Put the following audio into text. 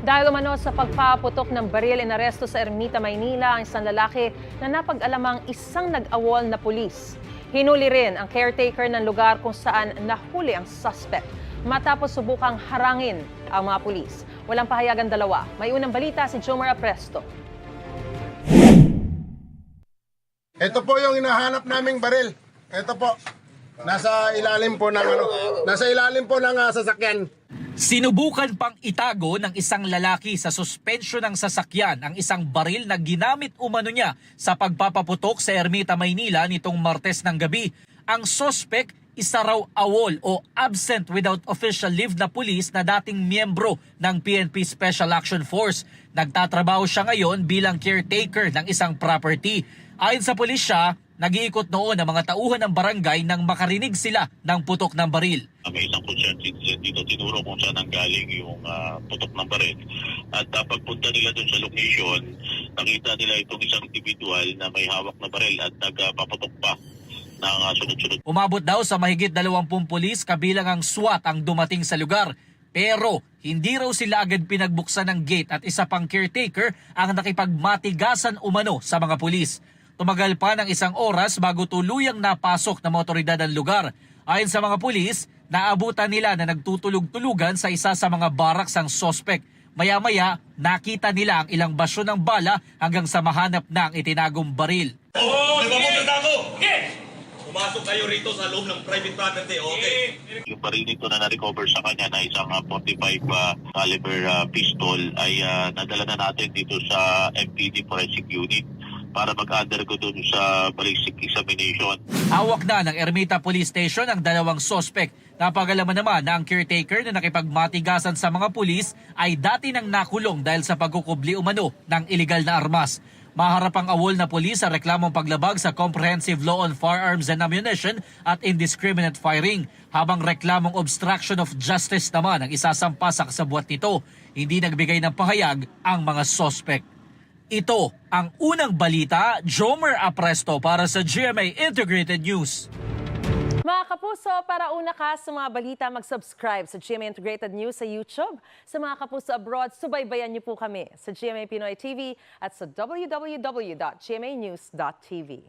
Dahil umano sa pagpaputok ng baril, inaresto sa Ermita, Maynila ang isang lalaki na napag-alamang isang nag-awol na pulis. Hinuli rin ang caretaker ng lugar kung saan nahuli ang suspect matapos subukang harangin ang mga pulis. Walang pahayagan dalawa. May unang balita si Jomar Apresto. Ito po yung hinahanap naming baril. Ito po. Nasa ilalim po ng sasakyan. Sinubukan pang itago ng isang lalaki sa suspensyon ng sasakyan ang isang baril na ginamit umano niya sa pagpapaputok sa Ermita, Maynila nitong Martes ng gabi. Ang suspect, isa raw awol o absent without official leave na pulis na dating miyembro ng PNP Special Action Force. Nagtatrabaho siya ngayon bilang caretaker ng isang property. Ayon sa pulisya, nag-iikot noon ang mga tauhan ng barangay nang makarinig sila ng putok ng baril. May isang concerned citizen dito tinuro kung saan nanggaling yung putok ng baril. At pagpunta nila doon sa location, nakita nila itong isang individual na may hawak na baril at nagpapatok pa ng sunod-sunod. Umabot daw sa mahigit 20 pulis kabilang ang SWAT ang dumating sa lugar. Pero hindi raw sila agad pinagbuksan ng gate at isa pang caretaker ang nakipagmatigasan umano sa mga pulis. Tumagal pa ng isang oras bago tuluyang napasok ng mga otoridad ang lugar. Ayon sa mga pulis, naabutan nila na nagtutulog-tulugan sa isa sa mga baraks ang sospek. Maya-maya, nakita nila ang ilang basyo ng bala hanggang sa mahanap na ang itinagong baril. Nagpapunta ako! Pumasok kayo rito sa loob ng private property, okay? Yung baril nito na na-recover sa kanya na isang 45 caliber pistol ay nadala na natin dito sa MPD Forensic Unit para mag-undergo dun sa ballistic examination. Hawak na ng Ermita Police Station ang dalawang sospek. Napag-alaman naman na ang caretaker na nakipagmatigasan sa mga pulis ay dati nang nakulong dahil sa pagkukubli umano ng iligal na armas. Maharap ang awol na pulis sa reklamong paglabag sa Comprehensive Law on Firearms and Ammunition at Indiscriminate Firing, habang reklamong obstruction of justice naman ang isasampa sa kasabwat nito. Hindi nagbigay ng pahayag ang mga sospek. Ito ang unang balita, Jomar Apresto para sa GMA Integrated News. Mga kapuso, para una ka sa mga balita, mag-subscribe sa GMA Integrated News sa YouTube. Sa mga kapuso abroad, subaybayan niyo po kami sa GMA Pinoy TV at sa www.gmanews.tv.